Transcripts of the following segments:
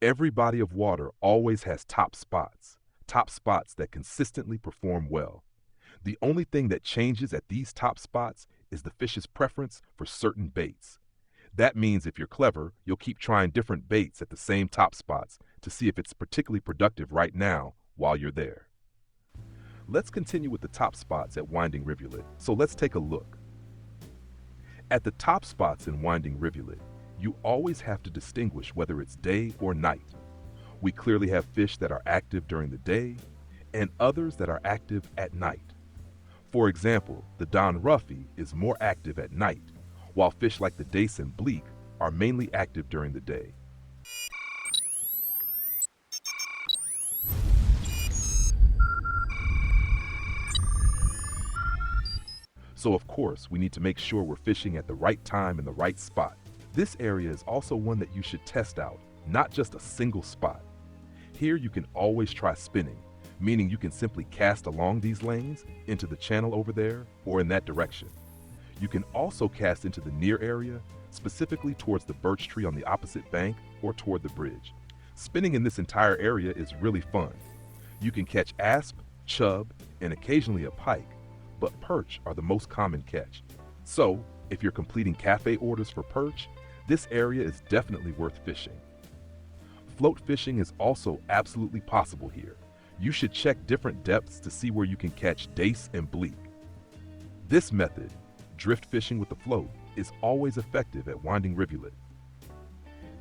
Every body of water always has top spots that consistently perform well. The only thing that changes at these top spots is the fish's preference for certain baits. That means if you're clever, you'll keep trying different baits at the same top spots to see if it's particularly productive right now while you're there. Let's continue with the top spots at Winding Rivulet, so let's take a look. At the top spots in Winding Rivulet, you always have to distinguish whether it's day or night. We clearly have fish that are active during the day and others that are active at night. For example, the Don Ruffy is more active at night, while fish like the dace and bleak are mainly active during the day. So of course, we need to make sure we're fishing at the right time in the right spot. This area is also one that you should test out, not just a single spot. Here you can always try spinning, meaning you can simply cast along these lanes into the channel over there or in that direction. You can also cast into the near area, specifically towards the birch tree on the opposite bank or toward the bridge. Spinning in this entire area is really fun. You can catch asp, chub, and occasionally a pike, but perch are the most common catch. So, if you're completing cafe orders for perch, this area is definitely worth fishing. Float fishing is also absolutely possible here. You should check different depths to see where you can catch dace and bleak. This method, drift fishing with the float, is always effective at Winding Rivulet.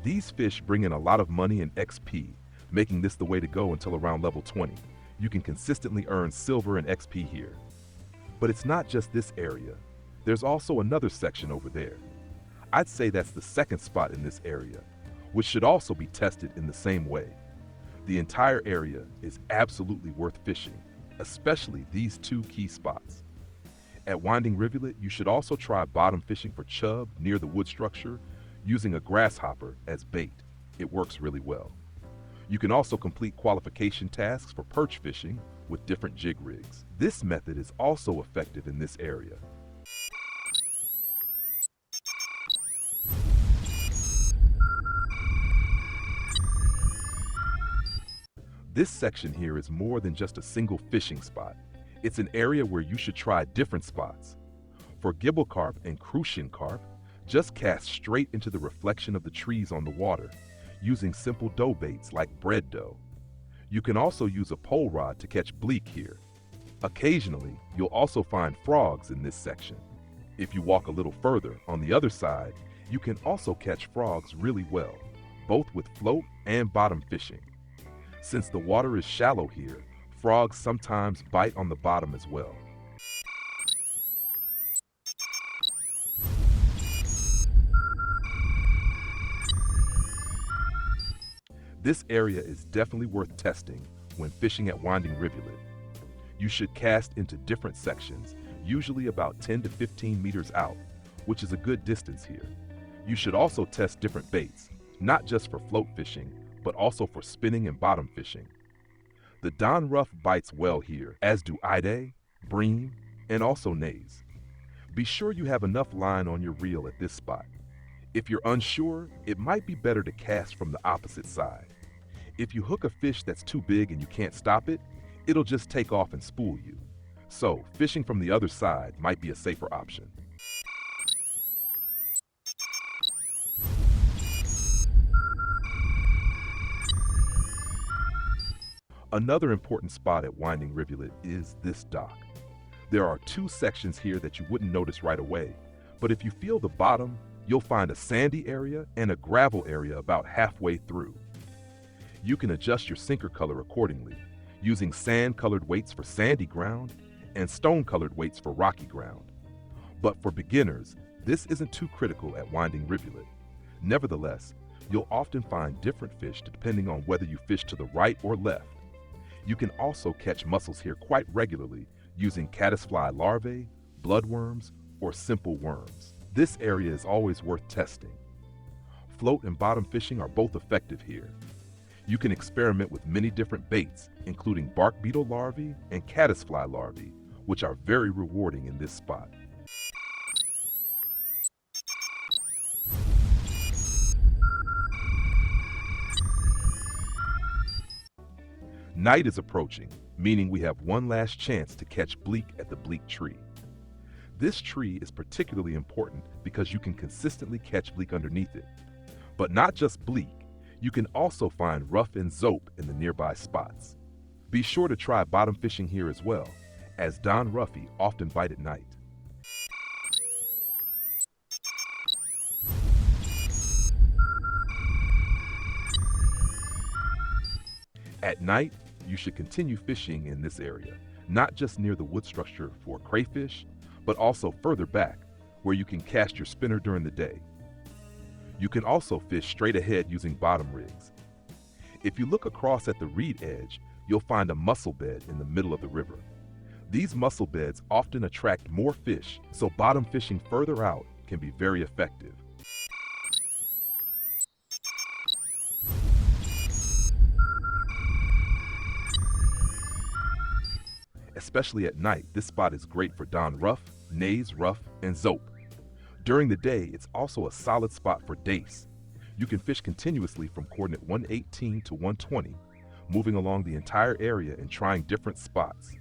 These fish bring in a lot of money and XP, making this the way to go until around level 20. You can consistently earn silver and XP here. But it's not just this area. There's also another section over there. I'd say that's the second spot in this area, which should also be tested in the same way. The entire area is absolutely worth fishing, especially these two key spots. At Winding Rivulet, you should also try bottom fishing for chub near the wood structure using a grasshopper as bait. It works really well. You can also complete qualification tasks for perch fishing with different jig rigs. This method is also effective in this area. This section here is more than just a single fishing spot. It's an area where you should try different spots. For gibble carp and crucian carp, just cast straight into the reflection of the trees on the water, using simple dough baits like bread dough. You can also use a pole rod to catch bleak here. Occasionally, you'll also find frogs in this section. If you walk a little further, on the other side, you can also catch frogs really well, both with float and bottom fishing. Since the water is shallow here, frogs sometimes bite on the bottom as well. This area is definitely worth testing when fishing at Winding Rivulet. You should cast into different sections, usually about 10 to 15 meters out, which is a good distance here. You should also test different baits, not just for float fishing, but also for spinning and bottom fishing. The Don Ruff bites well here, as do Ide, Bream, and also Nays. Be sure you have enough line on your reel at this spot. If you're unsure, it might be better to cast from the opposite side. If you hook a fish that's too big and you can't stop it, it'll just take off and spool you. So, fishing from the other side might be a safer option. Another important spot at Winding Rivulet is this dock. There are two sections here that you wouldn't notice right away, but if you feel the bottom, you'll find a sandy area and a gravel area about halfway through. You can adjust your sinker color accordingly, using sand-colored weights for sandy ground and stone-colored weights for rocky ground. But for beginners, this isn't too critical at Winding Rivulet. Nevertheless, you'll often find different fish depending on whether you fish to the right or left. You can also catch mussels here quite regularly using caddisfly larvae, bloodworms, or simple worms. This area is always worth testing. Float and bottom fishing are both effective here. You can experiment with many different baits, including bark beetle larvae and caddisfly larvae, which are very rewarding in this spot. Night is approaching, meaning we have one last chance to catch bleak at the bleak tree. This tree is particularly important because you can consistently catch bleak underneath it. But not just bleak, you can also find ruff and zope in the nearby spots. Be sure to try bottom fishing here as well, as Don Ruffy often bite at night. At night, you should continue fishing in this area, not just near the wood structure for crayfish, but also further back, where you can cast your spinner during the day. You can also fish straight ahead using bottom rigs. If you look across at the reed edge, you'll find a mussel bed in the middle of the river. These mussel beds often attract more fish, so bottom fishing further out can be very effective. Especially at night, this spot is great for Don Ruff, Nays, Ruff, and Zope. During the day, it's also a solid spot for dace. You can fish continuously from coordinate 118 to 120, moving along the entire area and trying different spots.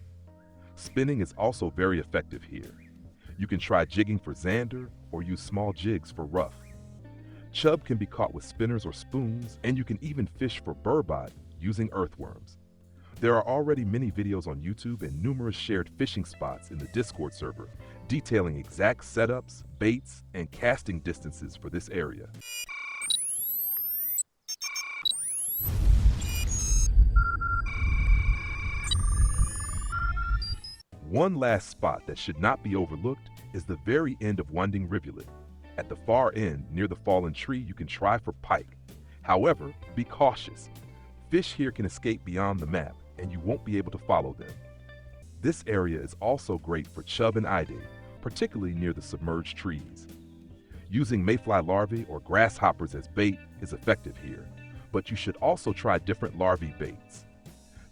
Spinning is also very effective here. You can try jigging for zander or use small jigs for ruff. Chub can be caught with spinners or spoons, and you can even fish for burbot using earthworms. There are already many videos on YouTube and numerous shared fishing spots in the Discord server detailing exact setups, baits, and casting distances for this area. One last spot that should not be overlooked is the very end of Winding Rivulet. At the far end, near the fallen tree, you can try for pike. However, be cautious. Fish here can escape beyond the map, and you won't be able to follow them. This area is also great for chub and ide, particularly near the submerged trees. Using mayfly larvae or grasshoppers as bait is effective here, but you should also try different larvae baits.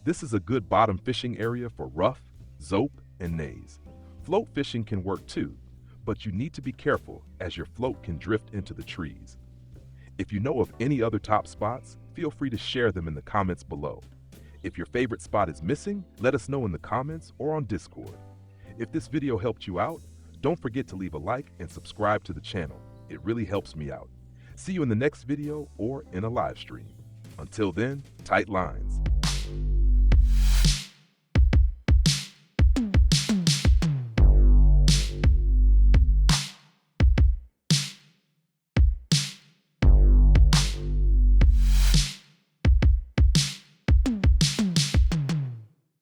This is a good bottom fishing area for ruff, zope, and nays. Float fishing can work too, but you need to be careful as your float can drift into the trees. If you know of any other top spots, feel free to share them in the comments below. If your favorite spot is missing, let us know in the comments or on Discord. If this video helped you out, don't forget to leave a like and subscribe to the channel. It really helps me out. See you in the next video or in a live stream. Until then, tight lines.